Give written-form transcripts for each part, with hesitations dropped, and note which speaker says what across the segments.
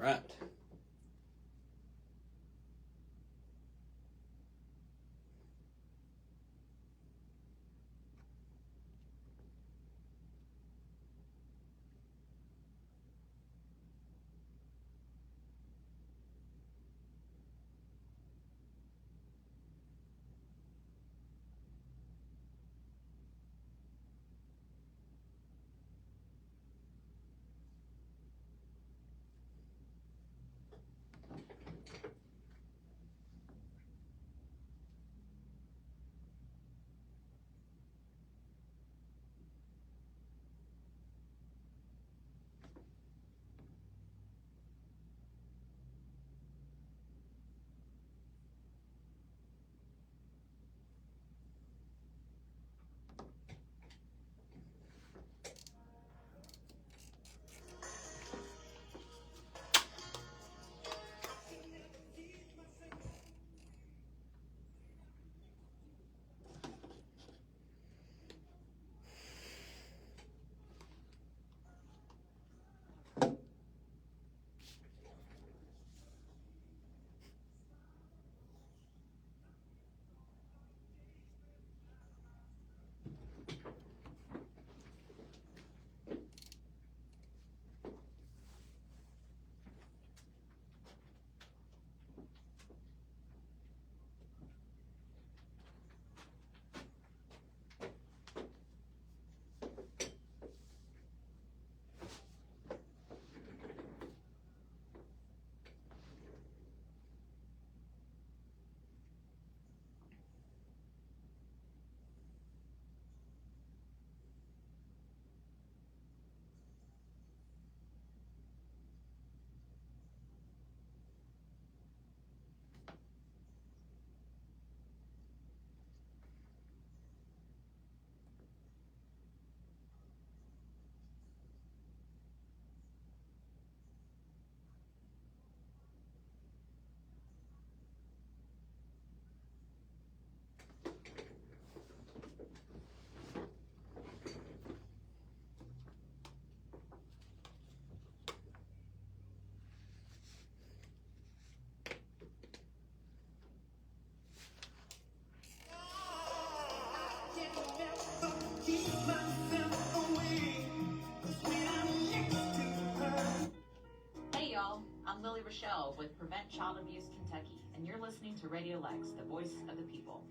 Speaker 1: right.
Speaker 2: With Prevent Child Abuse Kentucky, and you're listening to Radio Lex, the voice of the people.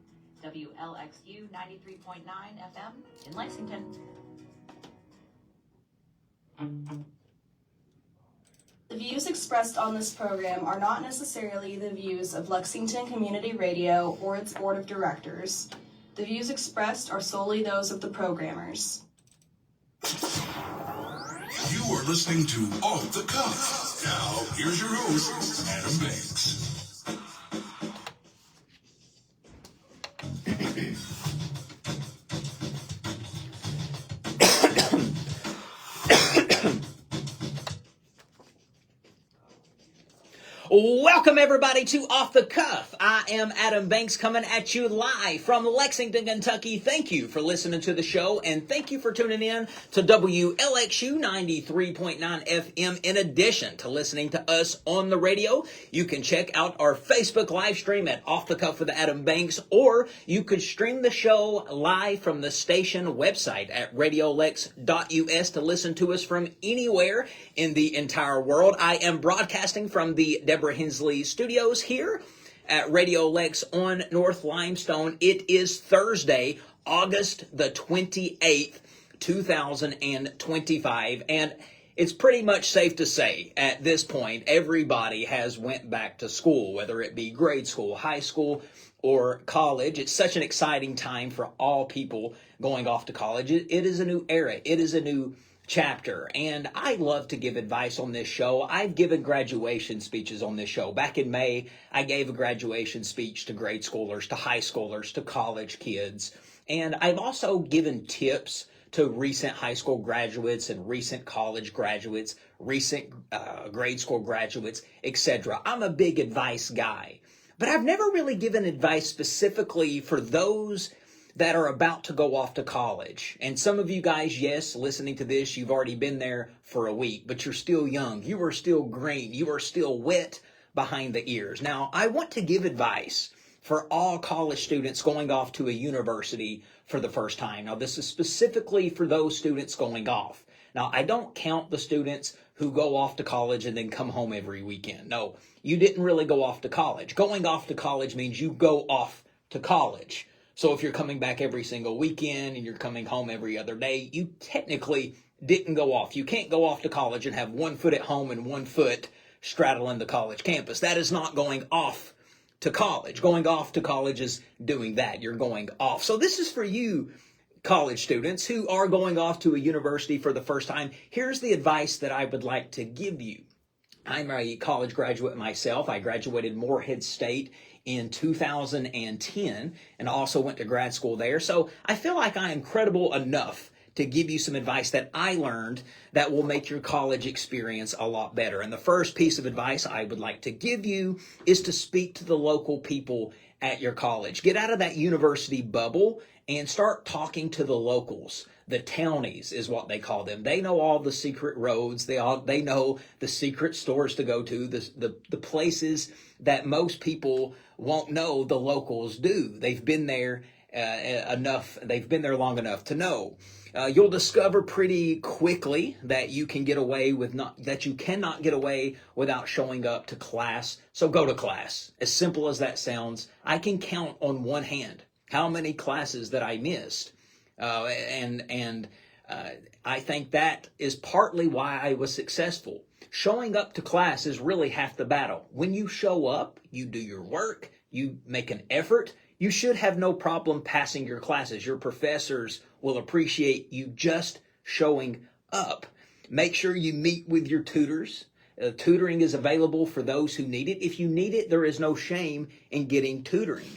Speaker 2: WLXU 93.9 FM in Lexington.
Speaker 3: The views expressed on this program are not necessarily the views of Lexington Community Radio or its board of directors. The views expressed are solely those of the programmers.
Speaker 4: You are listening to Off the Cuff. Now, here's your host, Adam Banks.
Speaker 1: Welcome, everybody, to Off the Cuff. I am Adam Banks coming at you live from Lexington, Kentucky. Thank you for listening to the show, and thank you for tuning in to WLXU 93.9 FM. In addition to listening to us on the radio, you can check out our Facebook live stream at Off the Cuff with Adam Banks, or you could stream the show live from the station website at radiolex.us to listen to us from anywhere in the entire world. I am broadcasting from the Deborah Hensley Studios here at Radio Lex on North Limestone. It is Thursday, August the 28th, 2025, and it's pretty much safe to say at this point everybody has went back to school, whether it be grade school, high school, or college. It's such an exciting time for all people going off to college. It is a new era. It is a new chapter, and I love to give advice on this show. I've given graduation speeches on this show. Back in May, I gave a graduation speech to grade schoolers, to high schoolers, to college kids, and I've also given tips to recent high school graduates and recent college graduates, recent grade school graduates, etc. I'm a big advice guy, but I've never really given advice specifically for those that are about to go off to college. And some of you guys, yes, listening to this, you've already been there for a week, but you're still young. You are still green. You are still wet behind the ears. Now, I want to give advice for all college students going off to a university for the first time. Now, this is specifically for those students going off. Now, I don't count the students who go off to college and then come home every weekend. No, you didn't really go off to college. Going off to college means you go off to college. So if you're coming back every single weekend and you're coming home every other day, you technically didn't go off. You can't go off to college and have one foot at home and one foot straddling the college campus. That is not going off to college. Going off to college is doing that. You're going off. So this is for you college students who are going off to a university for the first time. Here's the advice that I would like to give you. I'm a college graduate myself. I graduated Morehead State in 2010 and also went to grad school there. So I feel like I am credible enough to give you some advice that I learned that will make your college experience a lot better. And the first piece of advice I would like to give you is to speak to the local people at your college. Get out of that university bubble and start talking to the locals. The townies is what they call them. They know all the secret roads. They know the secret stores to go to, the places that most people won't know, the locals do. They've been there enough. They've been there long enough to know. You'll discover pretty quickly that you can get away with that you cannot get away without showing up to class. So go to class. As simple as that sounds, I can count on one hand how many classes that I missed. And I think that is partly why I was successful. Showing up to class is really half the battle. When you show up, you do your work, you make an effort, you should have no problem passing your classes. Your professors will appreciate you just showing up. Make sure you meet with your tutors. Tutoring is available for those who need it. If you need it, there is no shame in getting tutoring.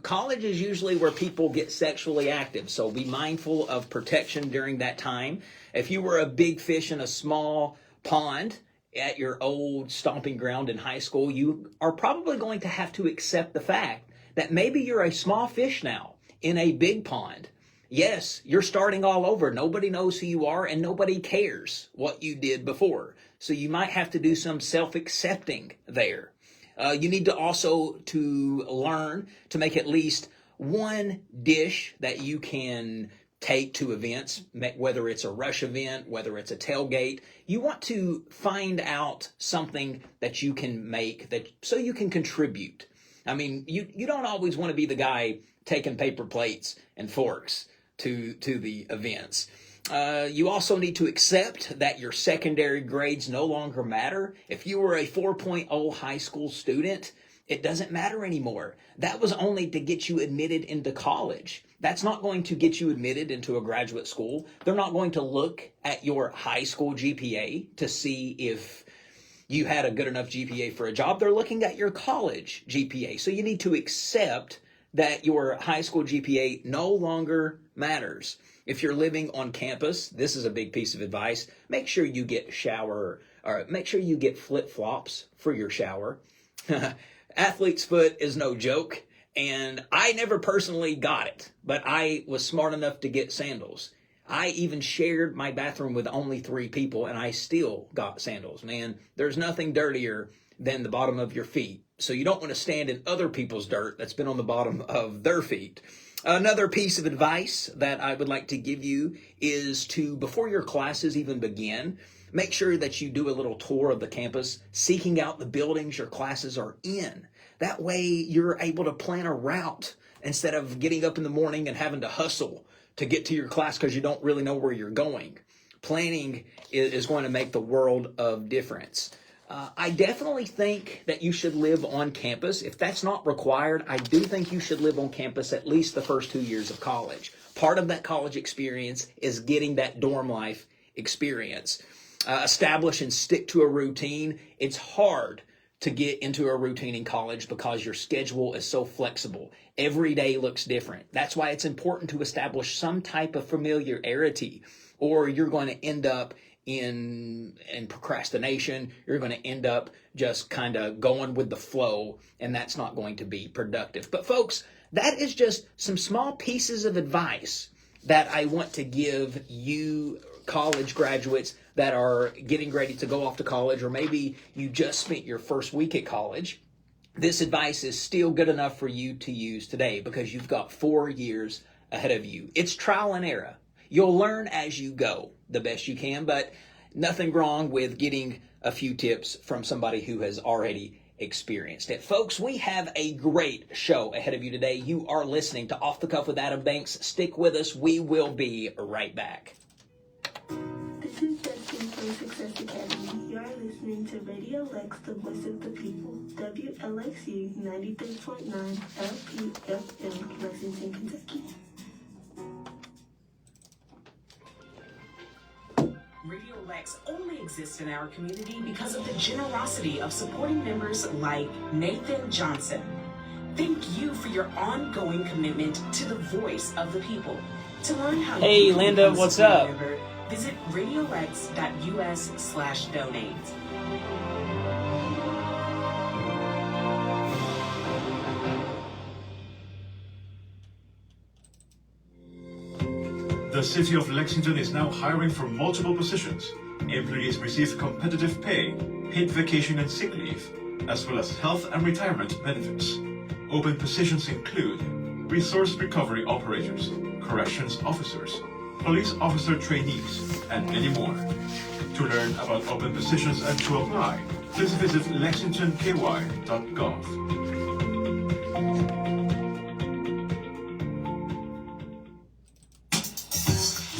Speaker 1: College is usually where people get sexually active, so be mindful of protection during that time. If you were a big fish in a small pond at your old stomping ground in high school, you are probably going to have to accept the fact that maybe you're a small fish now in a big pond. Yes, you're starting all over. Nobody knows who you are and nobody cares what you did before. So you might have to do some self-accepting there. You need to also to learn to make at least one dish that you can take to events, whether it's a rush event, whether it's a tailgate. You want to find out something that you can make so you can contribute. I mean, you don't always want to be the guy taking paper plates and forks to the events. You also need to accept that your secondary grades no longer matter. If you were a 4.0 high school student, it doesn't matter anymore. That was only to get you admitted into college. That's not going to get you admitted into a graduate school. They're not going to look at your high school GPA to see if you had a good enough GPA for a job. They're looking at your college GPA. So you need to accept that your high school GPA no longer matters. If you're living on campus, this is a big piece of advice. Make sure you get make sure you get flip-flops for your shower. Athlete's foot is no joke, and I never personally got it, but I was smart enough to get sandals. I even shared my bathroom with only 3 people, and I still got sandals. Man, there's nothing dirtier than the bottom of your feet. So you don't want to stand in other people's dirt that's been on the bottom of their feet. Another piece of advice that I would like to give you is to, before your classes even begin, make sure that you do a little tour of the campus, seeking out the buildings your classes are in. That way you're able to plan a route instead of getting up in the morning and having to hustle to get to your class because you don't really know where you're going. Planning is going to make the world of difference. I definitely think that you should live on campus. If that's not required, I do think you should live on campus at least the first 2 years of college. Part of that college experience is getting that dorm life experience. Establish and stick to a routine. It's hard to get into a routine in college because your schedule is so flexible. Every day looks different. That's why it's important to establish some type of familiarity, or you're going to end up in procrastination. You're going to end up just kind of going with the flow, and that's not going to be productive. But folks, that is just some small pieces of advice that I want to give you college graduates that are getting ready to go off to college, or maybe you just spent your first week at college. This advice is still good enough for you to use today because you've got 4 years ahead of you. It's trial and error. You'll learn as you go the best you can, but nothing wrong with getting a few tips from somebody who has already experienced it. Folks, we have a great show ahead of you today. You are listening to Off the Cuff with Adam Banks. Stick with us. We will be right back.
Speaker 5: This is Justin from Success Academy. You are listening to Radio Lex, the voice of the people. WLXU 93.9 LPFM, Lexington, Kentucky.
Speaker 6: Radio Lex only exists in our community because of the generosity of supporting members like Nathan Johnson. Thank you for your ongoing commitment to the voice of the people. To learn how
Speaker 1: Hey,
Speaker 6: you can
Speaker 1: Linda,
Speaker 6: become a
Speaker 1: what's
Speaker 6: support
Speaker 1: up?
Speaker 6: member, visit radiolex.us/donate.
Speaker 7: The City of Lexington is now hiring for multiple positions. Employees receive competitive pay, paid vacation and sick leave, as well as health and retirement benefits. Open positions include resource recovery operators, corrections officers, police officer trainees, and many more. To learn about open positions and to apply, please visit lexingtonky.gov.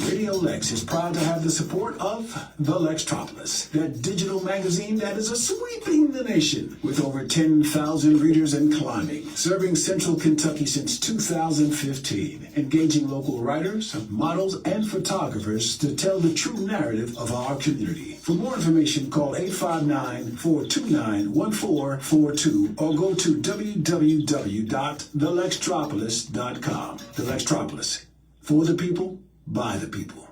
Speaker 8: Radio Lex is proud to have the support of the Lextropolis, that digital magazine that is sweeping the nation with over 10,000 readers and climbing, serving Central Kentucky since 2015, engaging local writers, models, and photographers to tell the true narrative of our community. For more information, call 859-429-1442 or go to www.thelextropolis.com. The Lextropolis, for the people, by the people.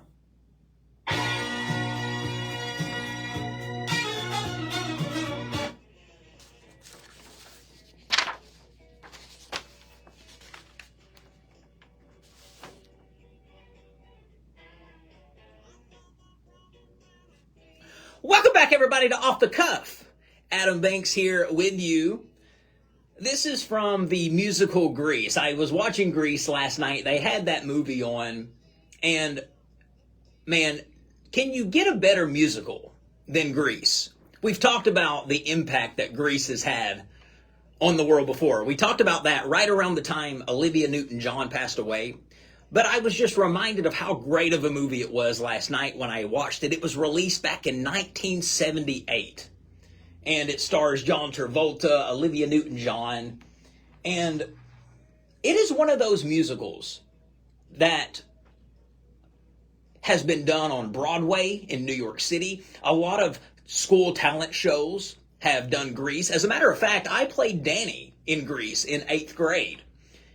Speaker 1: Welcome back, everybody, to Off the Cuff. Adam Banks here with you. This is from the musical Grease. I was watching Grease last night. They had that movie on. And, man, can you get a better musical than Grease? We've talked about the impact that Grease has had on the world before. We talked about that right around the time Olivia Newton-John passed away. But I was just reminded of how great of a movie it was last night when I watched it. It was released back in 1978. And it stars John Travolta, Olivia Newton-John. And it is one of those musicals that has been done on Broadway in New York City. A lot of school talent shows have done Grease. As a matter of fact, I played Danny in Grease in 8th grade.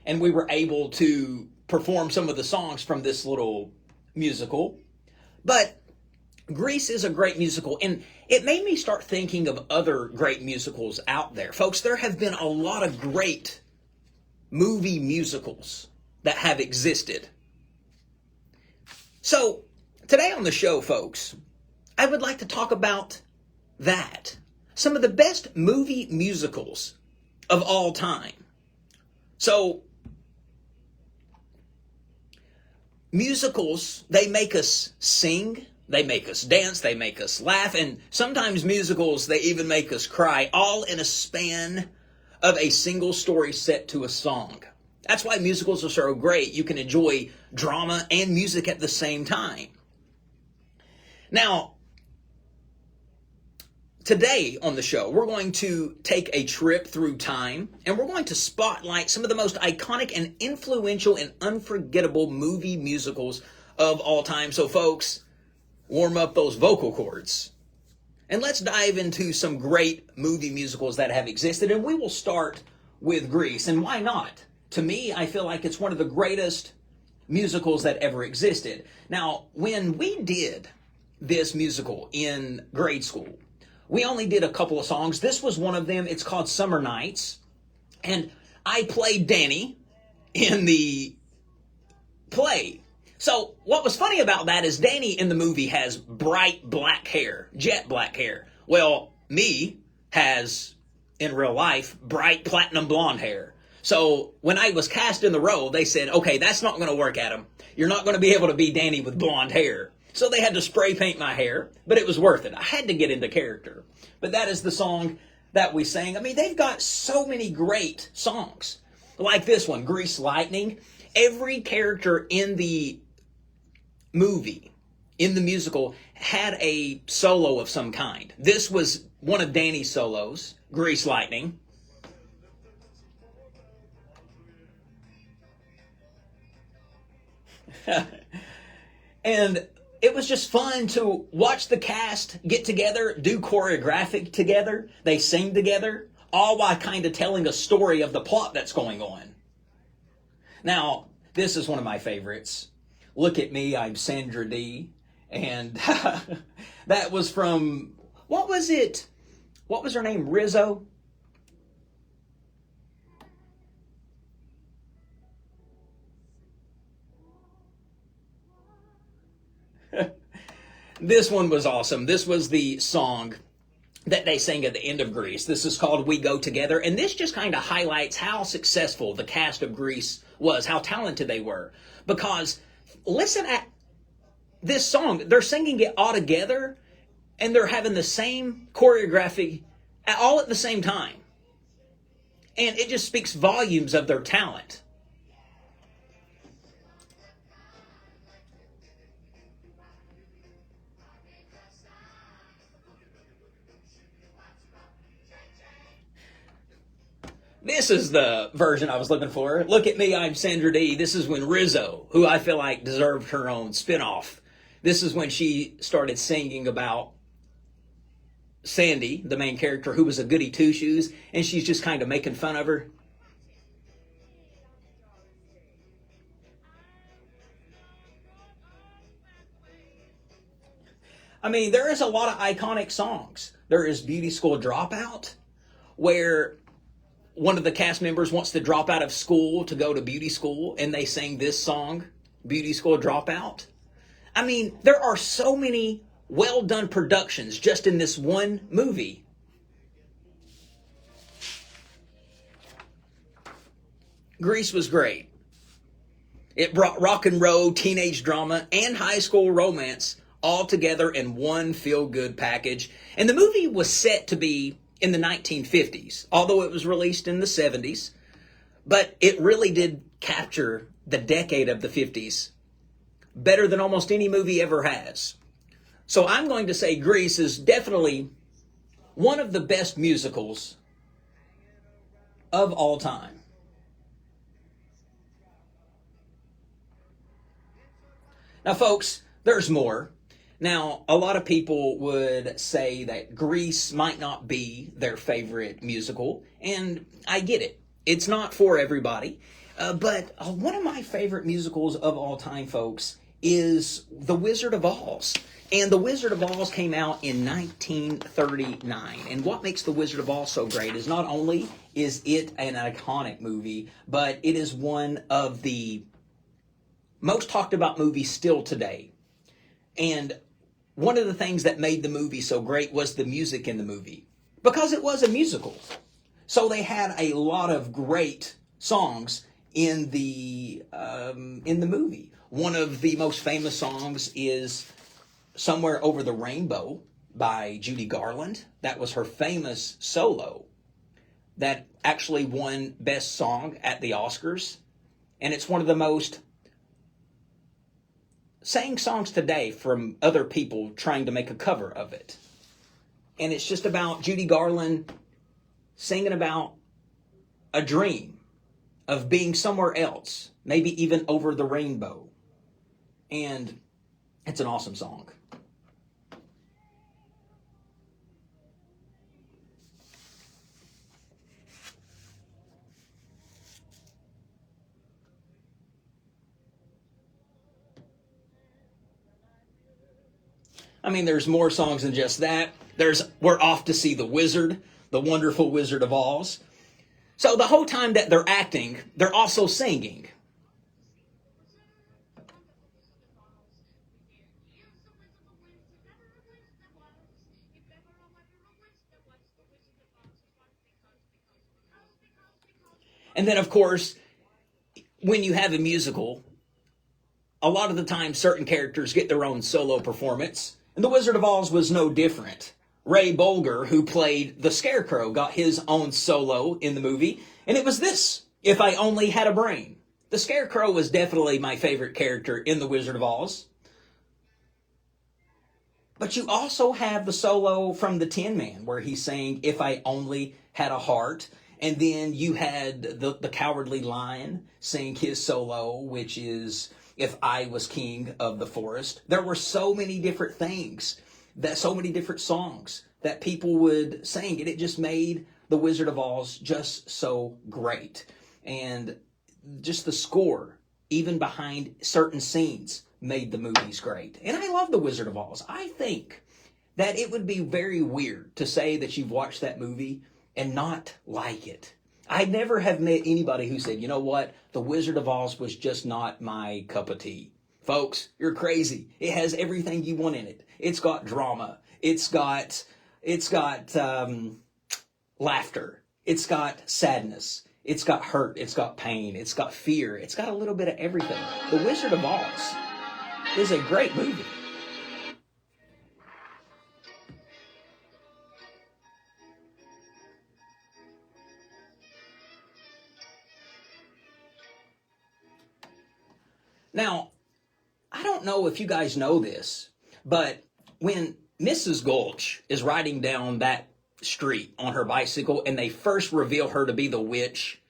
Speaker 1: And we were able to perform some of the songs from this little musical. But Grease is a great musical, and it made me start thinking of other great musicals out there. Folks, there have been a lot of great movie musicals that have existed. So, today on the show, folks, I would like to talk about that. Some of the best movie musicals of all time. So, musicals, they make us sing, they make us dance, they make us laugh, and sometimes musicals, they even make us cry, all in a span of a single story set to a song. That's why musicals are so great. You can enjoy drama and music at the same time. Now, today on the show, we're going to take a trip through time, and we're going to spotlight some of the most iconic and influential and unforgettable movie musicals of all time. So, folks, warm up those vocal cords. And let's dive into some great movie musicals that have existed, and we will start with Grease. And why not? To me, I feel like it's one of the greatest musicals that ever existed. Now, when we did this musical in grade school, we only did a couple of songs. This was one of them. It's called Summer Nights. And I played Danny, in the play. So what was funny about that is Danny in the movie has bright black hair, jet black hair. Well, me has, in real life, bright platinum blonde hair. So when I was cast in the role, they said, okay, that's not going to work, Adam. You're not going to be able to be Danny with blonde hair. So they had to spray paint my hair, but it was worth it. I had to get into character. But that is the song that we sang. I mean, they've got so many great songs. Like this one, Grease Lightning. Every character in the movie, in the musical, had a solo of some kind. This was one of Danny's solos, Grease Lightning. And it was just fun to watch the cast get together, do choreographic together. They sing together, all while kind of telling a story of the plot that's going on. Now, this is one of my favorites. Look at Me, I'm Sandra Dee. And that was from, what was it? What was her name? Rizzo? This one was awesome. This was the song that they sang at the end of Grease. This is called We Go Together. And this just kind of highlights how successful the cast of Grease was, how talented they were. Because listen at this song. They're singing it all together, and they're having the same choreography all at the same time. And it just speaks volumes of their talent. This is the version I was looking for. Look at Me, I'm Sandra Dee. This is when Rizzo, who I feel like deserved her own spinoff, this is when she started singing about Sandy, the main character, who was a goody two-shoes, and she's just kind of making fun of her. I mean, there is a lot of iconic songs. There is Beauty School Dropout, where one of the cast members wants to drop out of school to go to beauty school, and they sing this song, Beauty School Dropout. I mean, there are so many well-done productions just in this one movie. Grease was great. It brought rock and roll, teenage drama, and high school romance all together in one feel-good package. And the movie was set to be in the 1950s, although it was released in the 70s. But it really did capture the decade of the 50s better than almost any movie ever has. So I'm going to say Grease is definitely one of the best musicals of all time. Now, folks, there's more. Now, a lot of people would say that Grease might not be their favorite musical, and I get it. It's not for everybody. But one of my favorite musicals of all time, folks, is The Wizard of Oz. And The Wizard of Oz came out in 1939. And what makes The Wizard of Oz so great is not only is it an iconic movie, but it is one of the most talked about movies still today. And one of the things that made the movie so great was the music in the movie, because it was a musical. So they had a lot of great songs in the movie. One of the most famous songs is Somewhere Over the Rainbow by Judy Garland. That was her famous solo that actually won Best Song at the Oscars. And it's one of the most sang songs today from other people trying to make a cover of it. And it's just about Judy Garland singing about a dream of being somewhere else, maybe even over the rainbow. And it's an awesome song. I mean, there's more songs than just that. There's We're Off to See the Wizard, the Wonderful Wizard of Oz. So the whole time that they're acting, they're also singing. And then, of course, when you have a musical, a lot of the time certain characters get their own solo performance. And The Wizard of Oz was no different. Ray Bolger, who played the Scarecrow, got his own solo in the movie. And it was this, If I Only Had a Brain. The Scarecrow was definitely my favorite character in The Wizard of Oz. But you also have the solo from the Tin Man, where he sang, If I Only Had a Heart. And then you had the Cowardly Lion sing his solo, which is If I Was King of the Forest. There were so many different things, so many different songs that people would sing, and it just made The Wizard of Oz just so great. And just the score, even behind certain scenes, made the movies great. And I love The Wizard of Oz. I think that it would be very weird to say that you've watched that movie and not like it. I never have met anybody who said, you know what, The Wizard of Oz was just not my cup of tea. Folks, you're crazy. It has everything you want in it. It's got drama. It's got laughter. It's got sadness. It's got hurt. It's got pain. It's got fear. It's got a little bit of everything. The Wizard of Oz is a great movie. Now, I don't know if you guys know this, but when Mrs. Gulch is riding down that street on her bicycle and they first reveal her to be the witch,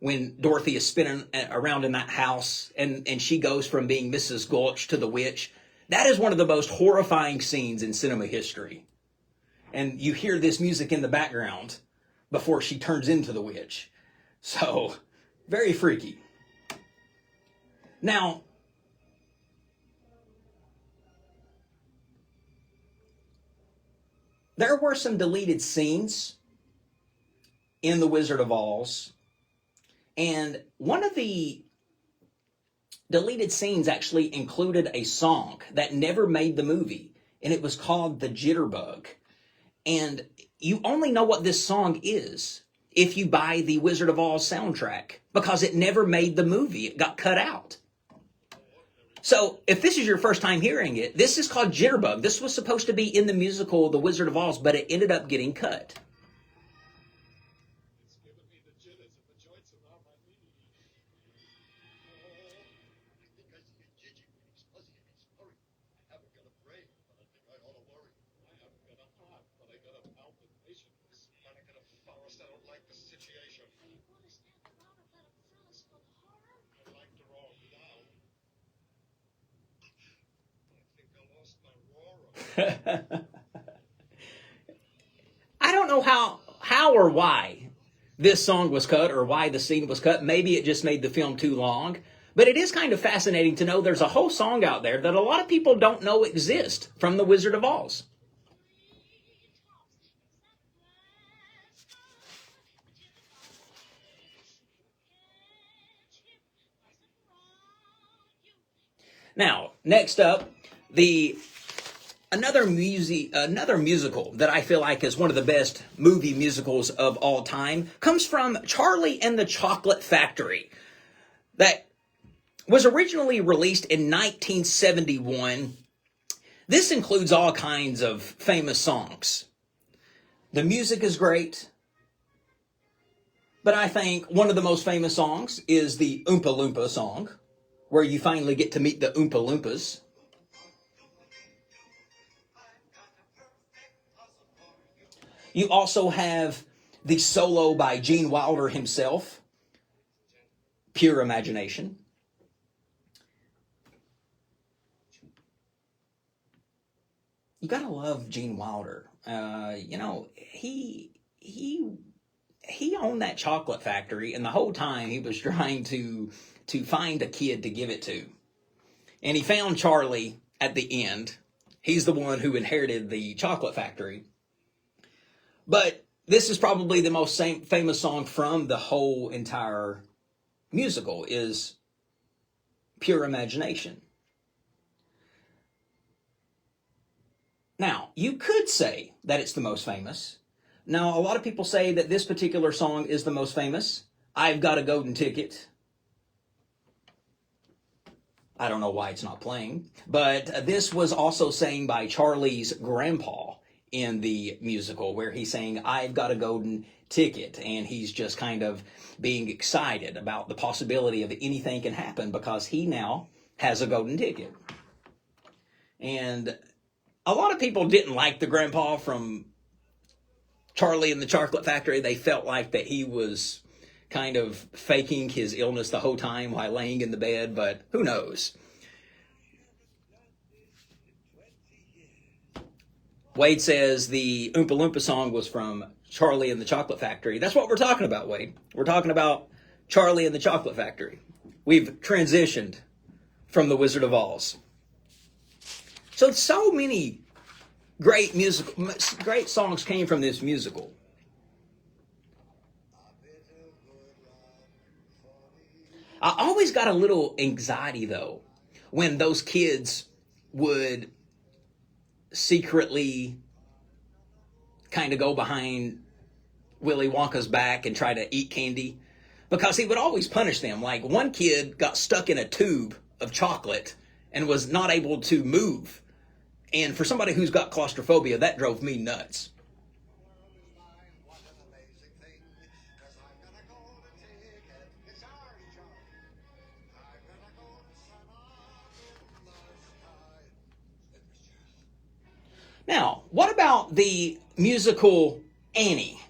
Speaker 1: when Dorothy is spinning around in that house and she goes from being Mrs. Gulch to the witch, that is one of the most horrifying scenes in cinema history. And you hear this music in the background before she turns into the witch. So, very freaky. Now, there were some deleted scenes in The Wizard of Oz, and one of the deleted scenes actually included a song that never made the movie, and it was called The Jitterbug. And you only know what this song is if you buy the Wizard of Oz soundtrack, because it never made the movie. It got cut out. So, if this is your first time hearing it, this is called Jitterbug. This was supposed to be in the musical The Wizard of Oz, but it ended up getting cut. I don't know how or why this song was cut or why the scene was cut. Maybe it just made the film too long. But it is kind of fascinating to know there's a whole song out there that a lot of people don't know exist from The Wizard of Oz. Now, next up, another musical that I feel like is one of the best movie musicals of all time comes from Charlie and the Chocolate Factory, that was originally released in 1971. This includes all kinds of famous songs. The music is great, but I think one of the most famous songs is the Oompa Loompa song, where you finally get to meet the Oompa Loompas. You also have the solo by Gene Wilder himself, Pure Imagination. You gotta love Gene Wilder. He owned that chocolate factory, and the whole time he was trying to find a kid to give it to. And he found Charlie at the end. He's the one who inherited the chocolate factory. But this is probably the most famous song from the whole entire musical, is Pure Imagination. Now, you could say that it's the most famous. Now, a lot of people say that this particular song is the most famous. I've Got a Golden Ticket. I don't know why it's not playing. But this was also sang by Charlie's grandpa in the musical, where he's saying, I've got a golden ticket. And he's just kind of being excited about the possibility of anything can happen because he now has a golden ticket. And a lot of people didn't like the grandpa from Charlie and the Chocolate Factory. They felt like that he was kind of faking his illness the whole time while laying in the bed, but who knows? Wade says the Oompa Loompa song was from Charlie and the Chocolate Factory. That's what we're talking about, Wade. We're talking about Charlie and the Chocolate Factory. We've transitioned from the Wizard of Oz. So many great songs came from this musical. I always got a little anxiety, though, when those kids would secretly kind of go behind Willy Wonka's back and try to eat candy, because he would always punish them. Like, one kid got stuck in a tube of chocolate and was not able to move. And for somebody who's got claustrophobia, that drove me nuts. Now, what about the musical Annie?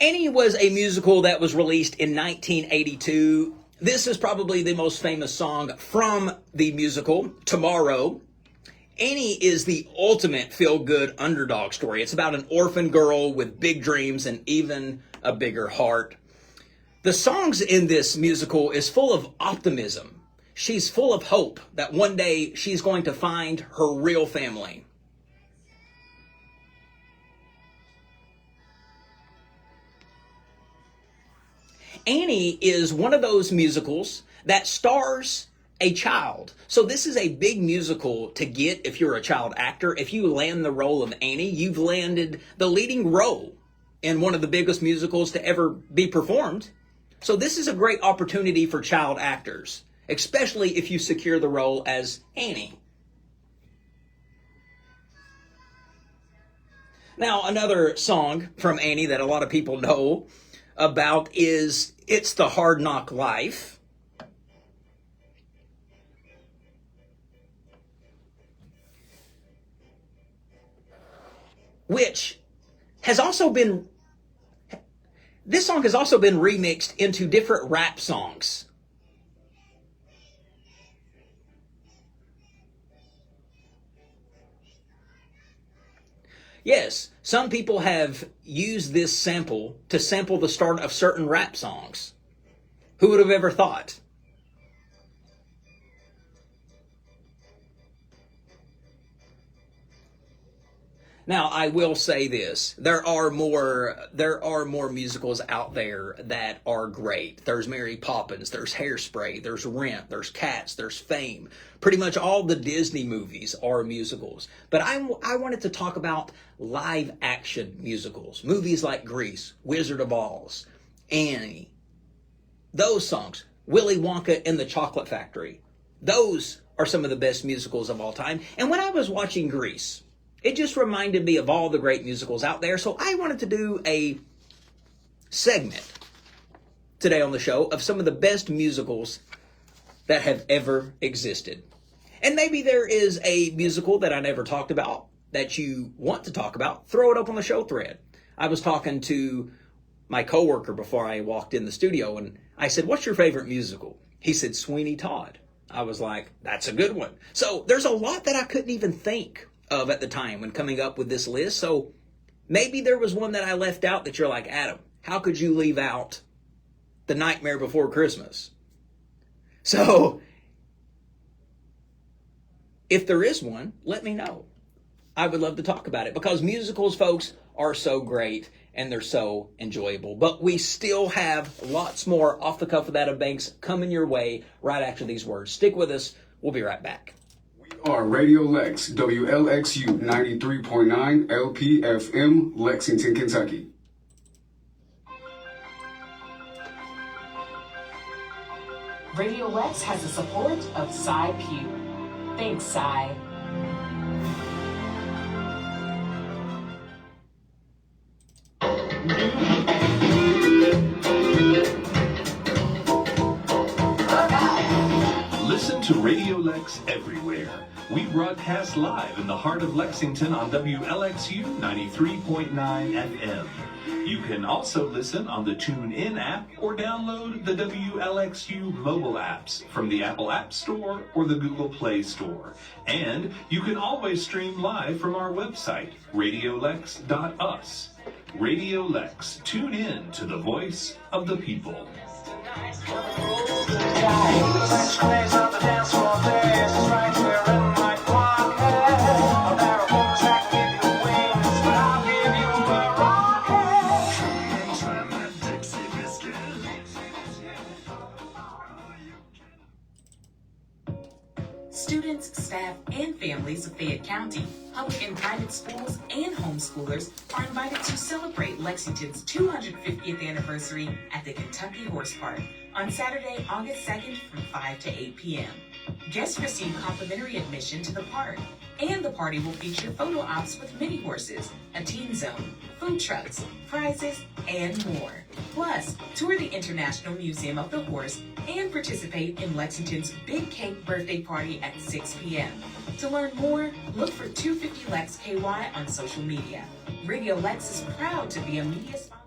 Speaker 1: Annie was a musical that was released in 1982. This is probably the most famous song from the musical, Tomorrow. Annie is the ultimate feel-good underdog story. It's about an orphan girl with big dreams and even a bigger heart. The songs in this musical is full of optimism. She's full of hope that one day she's going to find her real family. Annie is one of those musicals that stars a child. So this is a big musical to get if you're a child actor. If you land the role of Annie, you've landed the leading role in one of the biggest musicals to ever be performed. So this is a great opportunity for child actors, especially if you secure the role as Annie. Now, another song from Annie that a lot of people know about is It's the Hard Knock Life. Which has also been, this song has also been remixed into different rap songs. Yes, some people have used this sample to sample the start of certain rap songs. Who would have ever thought? Now, I will say this. There are more musicals out there that are great. There's Mary Poppins, there's Hairspray, there's Rent, there's Cats, there's Fame. Pretty much all the Disney movies are musicals. But I wanted to talk about live action musicals. Movies like Grease, Wizard of Oz, Annie. Those songs, Willy Wonka and the Chocolate Factory. Those are some of the best musicals of all time. And when I was watching Grease, it just reminded me of all the great musicals out there. So I wanted to do a segment today on the show of some of the best musicals that have ever existed. And maybe there is a musical that I never talked about that you want to talk about. Throw it up on the show thread. I was talking to my coworker before I walked in the studio, and I said, "What's your favorite musical?" He said, "Sweeney Todd." I was like, "That's a good one." So there's a lot that I couldn't even think of at the time when coming up with this list. So maybe there was one that I left out that you're like, "Adam, how could you leave out The Nightmare Before Christmas?" So if there is one, let me know. I would love to talk about it because musicals, folks, are so great and they're so enjoyable. But we still have lots more Off the Cuff with Adam Banks coming your way right after these words. Stick with us. We'll be right back.
Speaker 9: Are Radio Lex, WLXU 93.9 LPFM, Lexington, Kentucky.
Speaker 6: Radio Lex has the support of Cy Pugh. Thanks, Cy.
Speaker 10: Listen to Radio Lex everywhere. We broadcast live in the heart of Lexington on WLXU 93.9 FM. You can also listen on the TuneIn app or download the WLXU mobile apps from the Apple App Store or the Google Play Store. And you can always stream live from our website, radiolex.us. Radio Lex, tune in to the voice of the people.
Speaker 6: Students, staff, and families of Fayette County, public and private schools, and homeschoolers are invited to celebrate Lexington's 250th anniversary at the Kentucky Horse Park on Saturday, August 2nd from 5 to 8 p.m. Guests receive complimentary admission to the park, and the party will feature photo ops with mini horses, a teen zone, food trucks, prizes, and more. Plus, tour the International Museum of the Horse and participate in Lexington's Big Cake Birthday Party at 6 p.m. To learn more, look for 250 Lex KY on social media. Radio Lex is proud to be a media sponsor.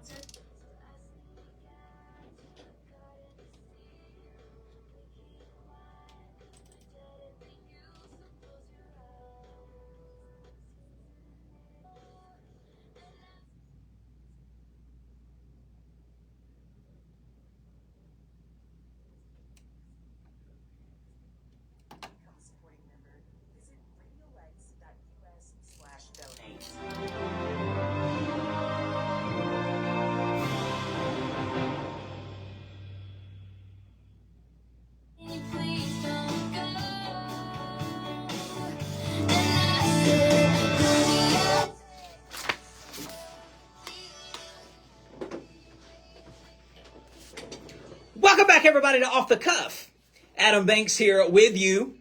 Speaker 1: Welcome back, everybody, to Off the Cuff. Adam Banks here with you.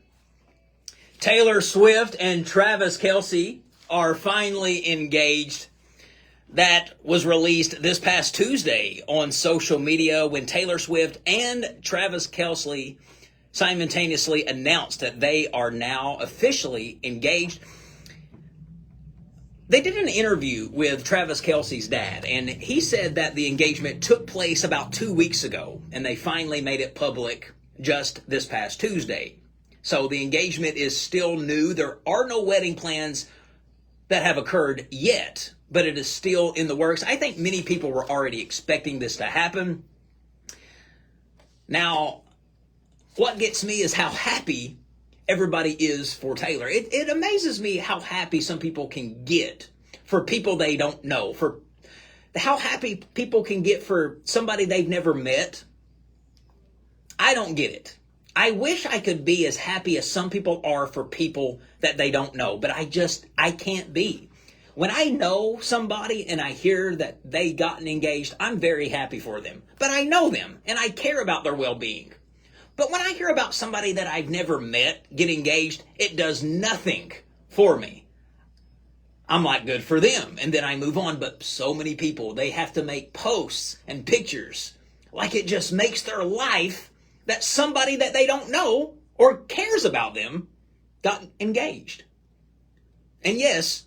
Speaker 1: Taylor Swift and Travis Kelce are finally engaged. That was released this past Tuesday on social media when Taylor Swift and Travis Kelce simultaneously announced that they are now officially engaged. They did an interview with Travis Kelce's dad, and he said that the engagement took place about 2 weeks ago, and they finally made it public just this past Tuesday. So the engagement is still new. There are no wedding plans that have occurred yet, but it is still in the works. I think many people were already expecting this to happen. Now, what gets me is how happy everybody is for Taylor. It amazes me how happy some people can get for people they don't know, for how happy people can get for somebody they've never met. I don't get it. I wish I could be as happy as some people are for people that they don't know, but I can't be. When I know somebody and I hear that they gotten engaged, I'm very happy for them. But I know them and I care about their well-being. But when I hear about somebody that I've never met get engaged, it does nothing for me. I'm like, good for them. And then I move on. But so many people, they have to make posts and pictures like it just makes their life that somebody that they don't know or cares about them got engaged. And yes,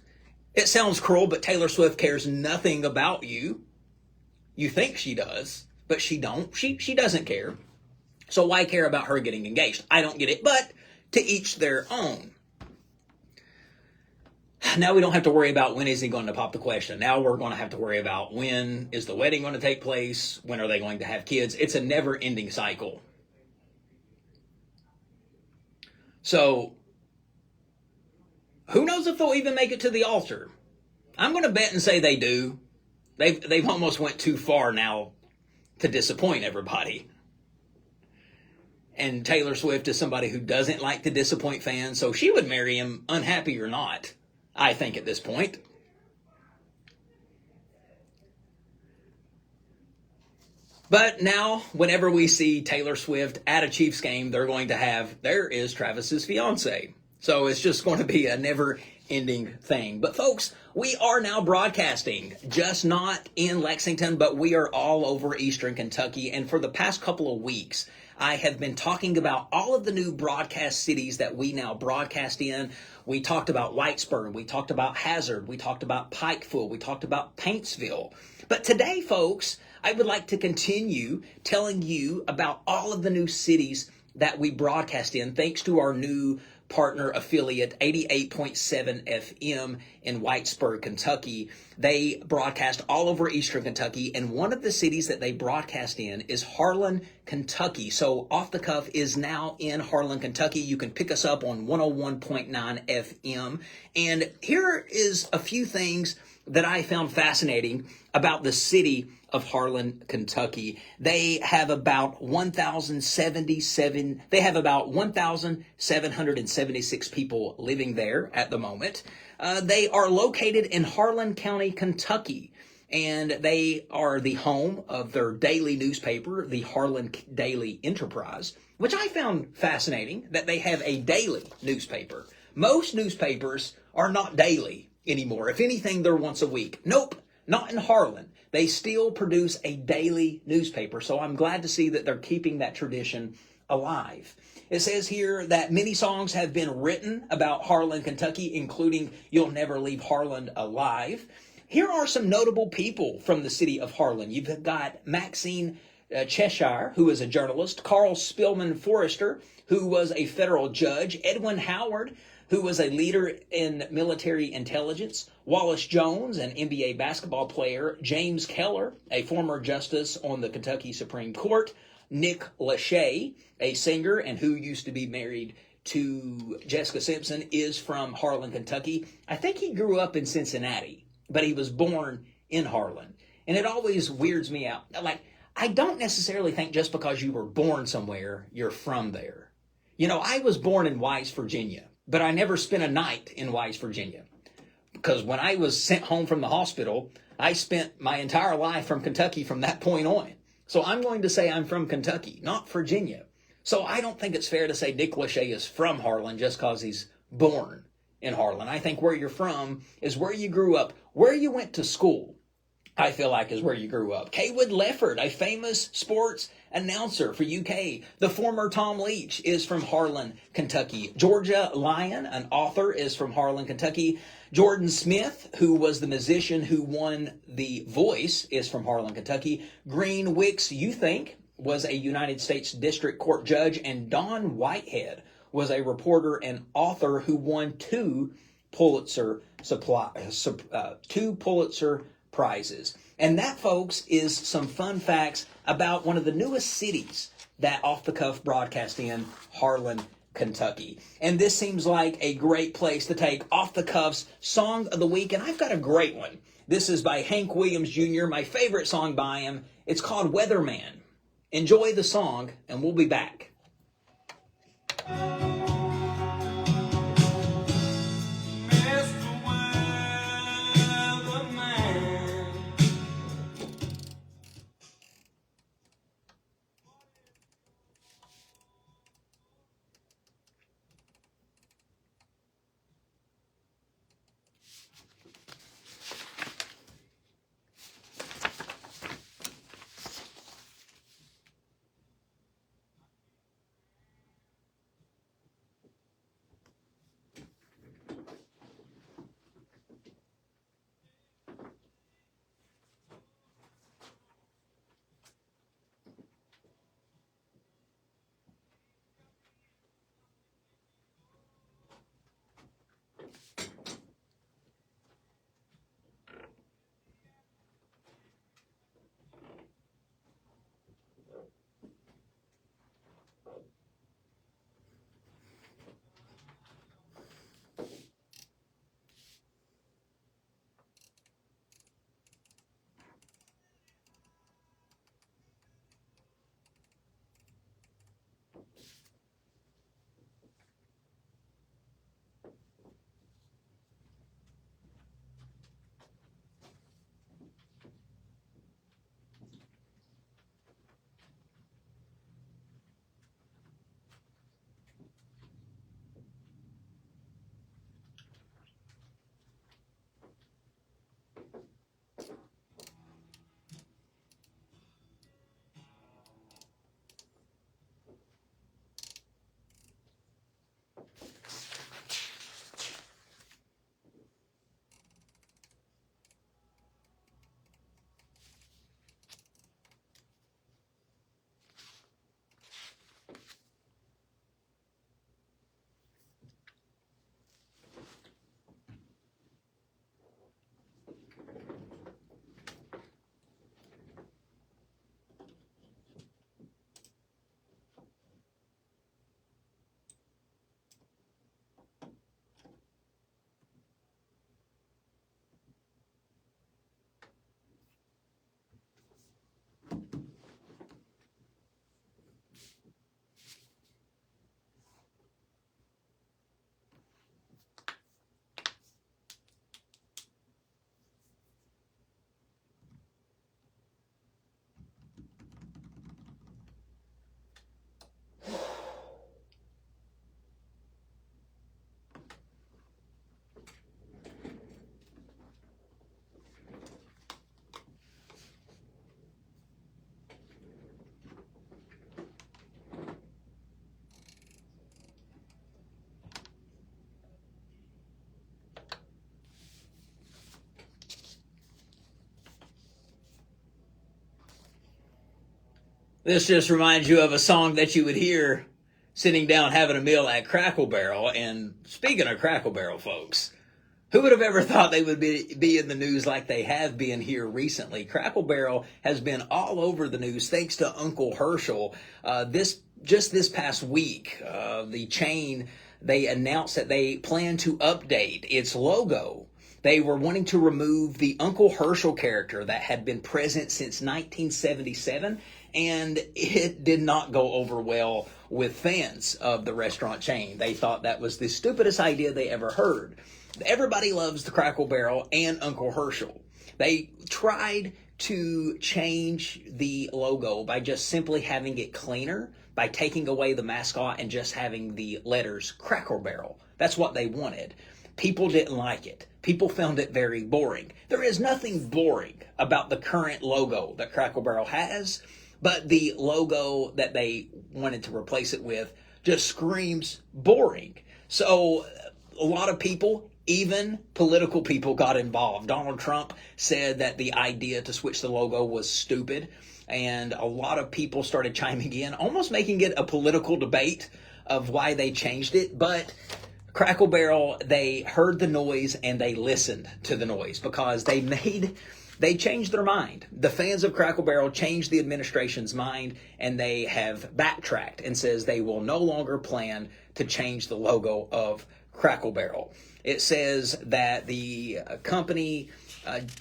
Speaker 1: it sounds cruel, but Taylor Swift cares nothing about you. You think she does, but she don't. She doesn't care. So why care about her getting engaged? I don't get it, but to each their own. Now we don't have to worry about when is he going to pop the question. Now we're going to have to worry about when is the wedding going to take place? When are they going to have kids? It's a never-ending cycle. So, who knows if they'll even make it to the altar? I'm going to bet and say they do. They've almost went too far now to disappoint everybody. And Taylor Swift is somebody who doesn't like to disappoint fans, so she would marry him unhappy or not, I think, at this point. But now, whenever we see Taylor Swift at a Chiefs game, they're going to have, there is Travis's fiance. So it's just going to be a never-ending thing. But folks, we are now broadcasting, just not in Lexington, but we are all over Eastern Kentucky. And for the past couple of weeks, I have been talking about all of the new broadcast cities that we now broadcast in. We talked about Whitesburg, we talked about Hazard, we talked about Pikeville, we talked about Paintsville. But today, folks, I would like to continue telling you about all of the new cities that we broadcast in, thanks to our new partner affiliate, 88.7 FM in Whitesburg, Kentucky. They broadcast all over Eastern Kentucky, and one of the cities that they broadcast in is Harlan, Kentucky. So Off the Cuff is now in Harlan, Kentucky. You can pick us up on 101.9 FM. And here is a few things that I found fascinating about the city of Harlan, Kentucky. They have about 1,776 people living there at the moment. They are located in Harlan County, Kentucky, and they are the home of their daily newspaper, the Harlan Daily Enterprise, which I found fascinating that they have a daily newspaper. Most newspapers are not daily anymore. If anything, they're once a week. Nope, not in Harlan. They still produce a daily newspaper, so I'm glad to see that they're keeping that tradition alive. It says here that many songs have been written about Harlan, Kentucky, including You'll Never Leave Harlan Alive. Here are some notable people from the city of Harlan. You've got Maxine Cheshire, who is a journalist, Carl Spillman Forrester, who was a federal judge, Edwin Howard, who was a leader in military intelligence, Wallace Jones, an NBA basketball player, James Keller, a former justice on the Kentucky Supreme Court, Nick Lachey, a singer and who used to be married to Jessica Simpson, is from Harlan, Kentucky. I think he grew up in Cincinnati, but he was born in Harlan. And it always weirds me out. Like, I don't necessarily think just because you were born somewhere, you're from there. You know, I was born in Wise, Virginia, but I never spent a night in Wise, Virginia. Because when I was sent home from the hospital, I spent my entire life from Kentucky from that point on. So I'm going to say I'm from Kentucky, not Virginia. So I don't think it's fair to say Nick Lachey is from Harlan just because he's born in Harlan. I think where you're from is where you grew up, where you went to school, I feel like is where you grew up. Kaywood Lefford, a famous sports announcer for UK. The former Tom Leach is from Harlan, Kentucky. Georgia Lyon, an author, is from Harlan, Kentucky. Jordan Smith, who was the musician who won The Voice, is from Harlan, Kentucky. Green Wicks, you think, was a United States District Court judge. And Don Whitehead was a reporter and author who won two Pulitzer prizes. And that, folks, is some fun facts about one of the newest cities that Off the Cuff broadcast in, Harlan, Kentucky. And this seems like a great place to take Off the Cuff's Song of the Week. And I've got a great one. This is by Hank Williams Jr., my favorite song by him. It's called Weatherman. Enjoy the song, and we'll be back. This just reminds you of a song that you would hear sitting down having a meal at Crackle Barrel. And speaking of Crackle Barrel, folks, who would have ever thought they would be in the news like they have been here recently? Crackle Barrel has been all over the news thanks to Uncle Herschel. This past week, the chain, they announced that they plan to update its logo. They were wanting to remove the Uncle Herschel character that had been present since 1977, and it did not go over well with fans of the restaurant chain. They thought that was the stupidest idea they ever heard. Everybody loves the Crackle Barrel and Uncle Herschel. They tried to change the logo by just simply having it cleaner, by taking away the mascot and just having the letters Crackle Barrel. That's what they wanted. People didn't like it. People found it very boring. There is nothing boring about the current logo that Crackle Barrel has, but the logo that they wanted to replace it with just screams boring. So a lot of people, even political people, got involved. Donald Trump said that the idea to switch the logo was stupid, and a lot of people started chiming in, almost making it a political debate of why they changed it. But Crackle Barrel, they heard the noise and they listened to the noise because they changed their mind. The fans of Crackle Barrel changed the administration's mind, and they have backtracked and says they will no longer plan to change the logo of Crackle Barrel. It says that the company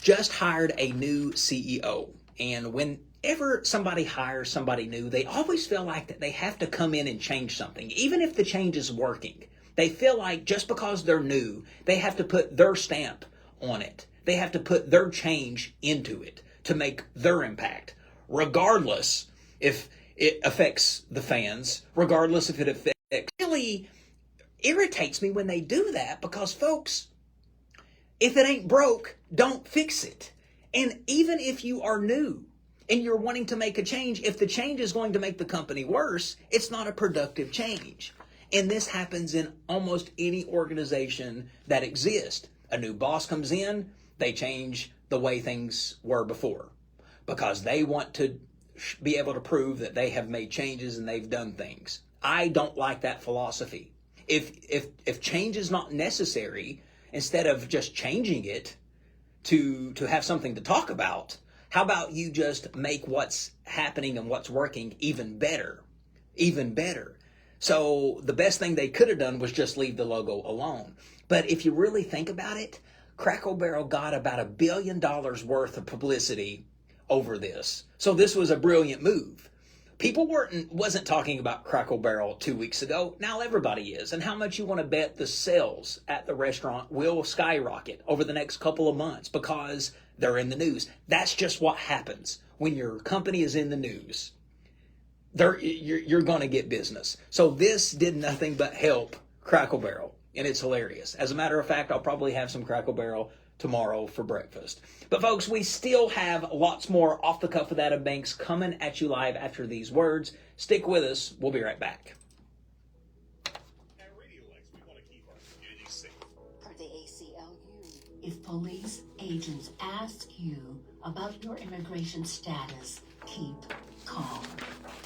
Speaker 1: just hired a new CEO, and whenever somebody hires somebody new, they always feel like that they have to come in and change something, even if the change is working. They feel like just because they're new, they have to put their stamp on it. They have to put their change into it to make their impact, regardless if it affects the fans, regardless if it affects. It really irritates me when they do that because, folks, if it ain't broke, don't fix it. And even if you are new and you're wanting to make a change, if the change is going to make the company worse, it's not a productive change. And this happens in almost any organization that exists. A new boss comes in, they change the way things were before because they want to be able to prove that they have made changes and they've done things. I don't like that philosophy. If change is not necessary, instead of just changing it to have something to talk about, how about you just make what's happening and what's working even better? Even better. So the best thing they could have done was just leave the logo alone. But if you really think about it, Crackle Barrel got about $1 billion worth of publicity over this. So this was a brilliant move. People wasn't talking about Crackle Barrel 2 weeks ago. Now everybody is. And how much you want to bet the sales at the restaurant will skyrocket over the next couple of months because they're in the news. That's just what happens when your company is in the news. You're going to get business. So this did nothing but help Crackle Barrel, and it's hilarious. As a matter of fact, I'll probably have some Crackle Barrel tomorrow for breakfast. But folks, we still have lots more Off the Cuff with Adam Banks coming at you live after these words. Stick with us. We'll be right back.
Speaker 11: At Radio Lex, we want to keep our community safe.
Speaker 12: For the ACLU, if police agents ask you about your immigration status, keep calm.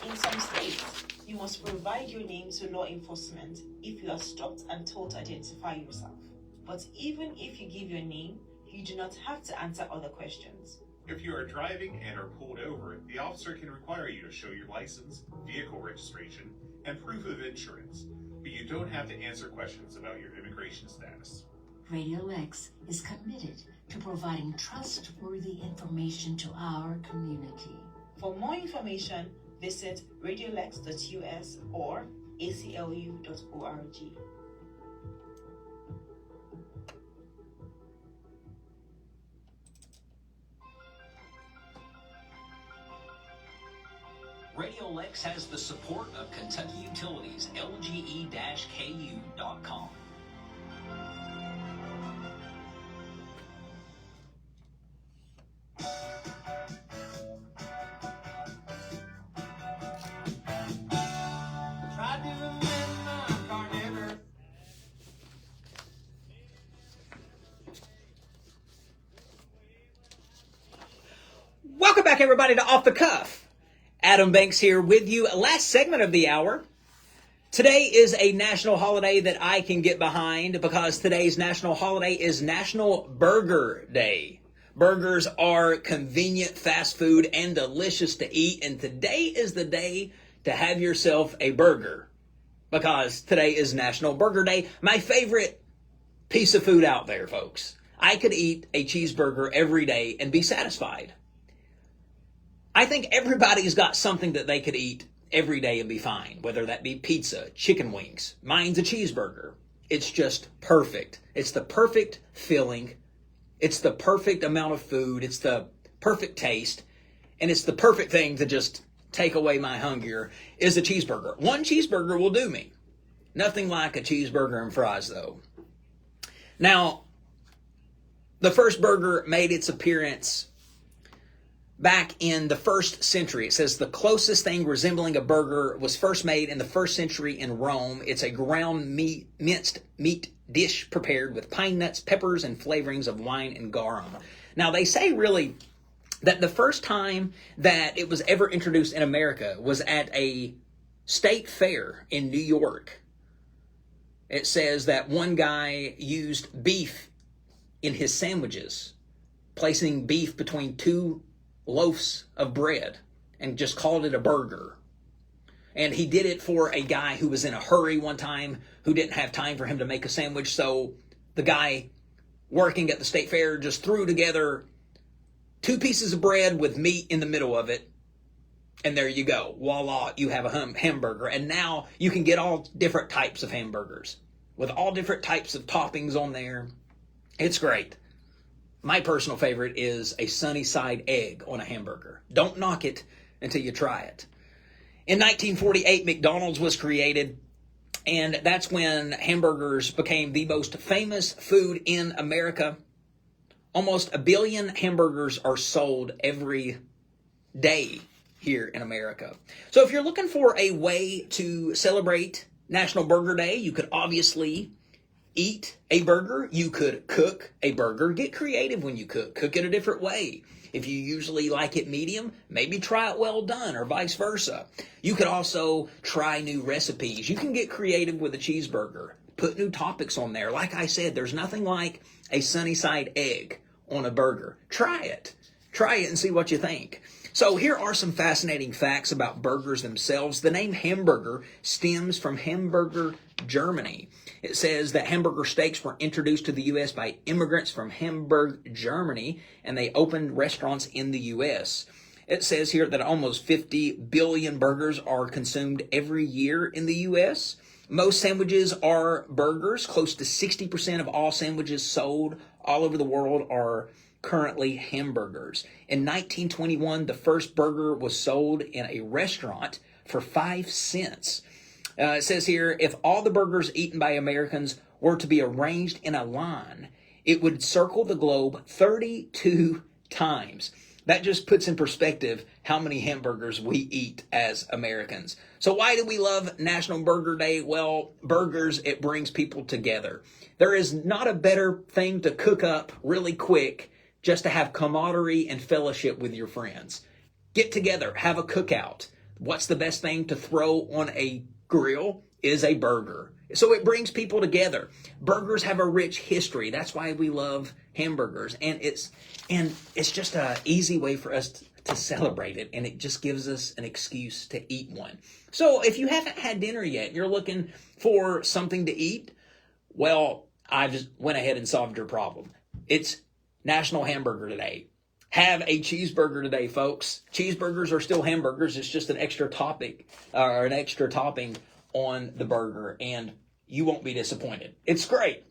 Speaker 13: In some states, you must provide your name to law enforcement if you are stopped and told to identify yourself. But even if you give your name, you do not have to answer other questions.
Speaker 11: If you are driving and are pulled over, the officer can require you to show your license, vehicle registration, and proof of insurance, but you don't have to answer questions about your immigration status.
Speaker 12: Radio Lex is committed to providing trustworthy information to our community.
Speaker 13: For more information, visit radiolex.us or aclu.org.
Speaker 1: Radio Lex has the support of Kentucky Utilities, lge-ku.com. Welcome back, everybody, to Off the Cuff. Adam Banks here with you. Last segment of the hour. Today is a national holiday that I can get behind because today's national holiday is National Burger Day. Burgers are convenient fast food and delicious to eat, and today is the day to have yourself a burger because today is National Burger Day. My favorite piece of food out there, folks. I could eat a cheeseburger every day and be satisfied. I think everybody's got something that they could eat every day and be fine, whether that be pizza, chicken wings. Mine's a cheeseburger. It's just perfect. It's the perfect filling. It's the perfect amount of food. It's the perfect taste. And it's the perfect thing to just take away my hunger is a cheeseburger. One cheeseburger will do me. Nothing like a cheeseburger and fries, though. Now, the first burger made its appearance back in the 1st century. It says the closest thing resembling a burger was first made in the 1st century in Rome. It's a ground minced meat dish prepared with pine nuts, peppers, and flavorings of wine and garum. Now, they say really that the first time that it was ever introduced in America was at a state fair in New York. It says that one guy used beef in his sandwiches, placing beef between 2 loaves of bread and just called it a burger. And he did it for a guy who was in a hurry one time who didn't have time for him to make a sandwich. So the guy working at the state fair just threw together 2 pieces of bread with meat in the middle of it. And there you go. Voila, you have a hamburger. And now you can get all different types of hamburgers with all different types of toppings on there. It's great. My personal favorite is a sunny side egg on a hamburger. Don't knock it until you try it. In 1948, McDonald's was created, and that's when hamburgers became the most famous food in America. Almost 1 billion hamburgers are sold every day here in America. So if you're looking for a way to celebrate National Burger Day, you could obviously eat a burger. You could cook a burger. Get creative when you cook. Cook it a different way. If you usually like it medium, maybe try it well done or vice versa. You could also try new recipes. You can get creative with a cheeseburger. Put new topics on there. Like I said, there's nothing like a sunny side egg on a burger. Try it. Try it and see what you think. So here are some fascinating facts about burgers themselves. The name hamburger stems from Hamburger, Germany. It says that hamburger steaks were introduced to the U.S. by immigrants from Hamburg, Germany, and they opened restaurants in the U.S. It says here that almost 50 billion burgers are consumed every year in the U.S. Most sandwiches are burgers. Close to 60% of all sandwiches sold all over the world are currently hamburgers. In 1921, the first burger was sold in a restaurant for 5 cents. It says here, if all the burgers eaten by Americans were to be arranged in a line, it would circle the globe 32 times. That just puts in perspective how many hamburgers we eat as Americans. So why do we love National Burger Day? Well, burgers, it brings people together. There is not a better thing to cook up really quick just to have camaraderie and fellowship with your friends. Get together, have a cookout. What's the best thing to throw on a grill is a burger. So it brings people together. Burgers have a rich history. That's why we love hamburgers. And it's just an easy way for us to celebrate it. And it just gives us an excuse to eat one. So if you haven't had dinner yet, you're looking for something to eat, well, I just went ahead and solved your problem. It's National Hamburger Day. Have a cheeseburger today, folks. Cheeseburgers are still hamburgers. It's just an extra topic or an extra topping on the burger, and you won't be disappointed. It's great.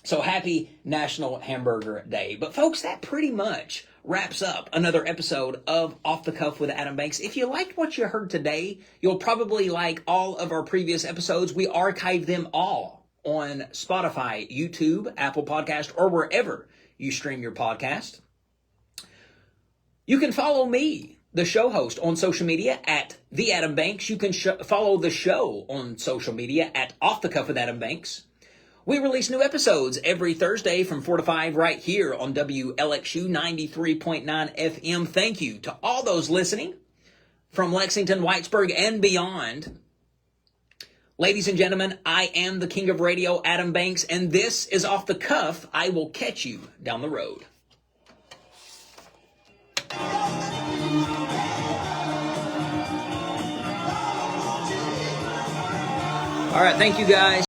Speaker 1: So happy National Hamburger Day. But folks, that pretty much wraps up another episode of Off the Cuff with Adam Banks. If you liked what you heard today, you'll probably like all of our previous episodes. We archive them all on Spotify, YouTube, Apple Podcast, or wherever you stream your podcast. You can follow me, the show host, on social media at The Adam Banks. You can follow the show on social media at Off the Cuff with Adam Banks. We release new episodes every Thursday from 4 to 5 right here on WLXU 93.9 FM. Thank you to all those listening. from Lexington, Whitesburg, and beyond. Ladies and gentlemen, I am the king of radio, Adam Banks, and this is Off the Cuff. I will catch you down the road. All right, thank you guys.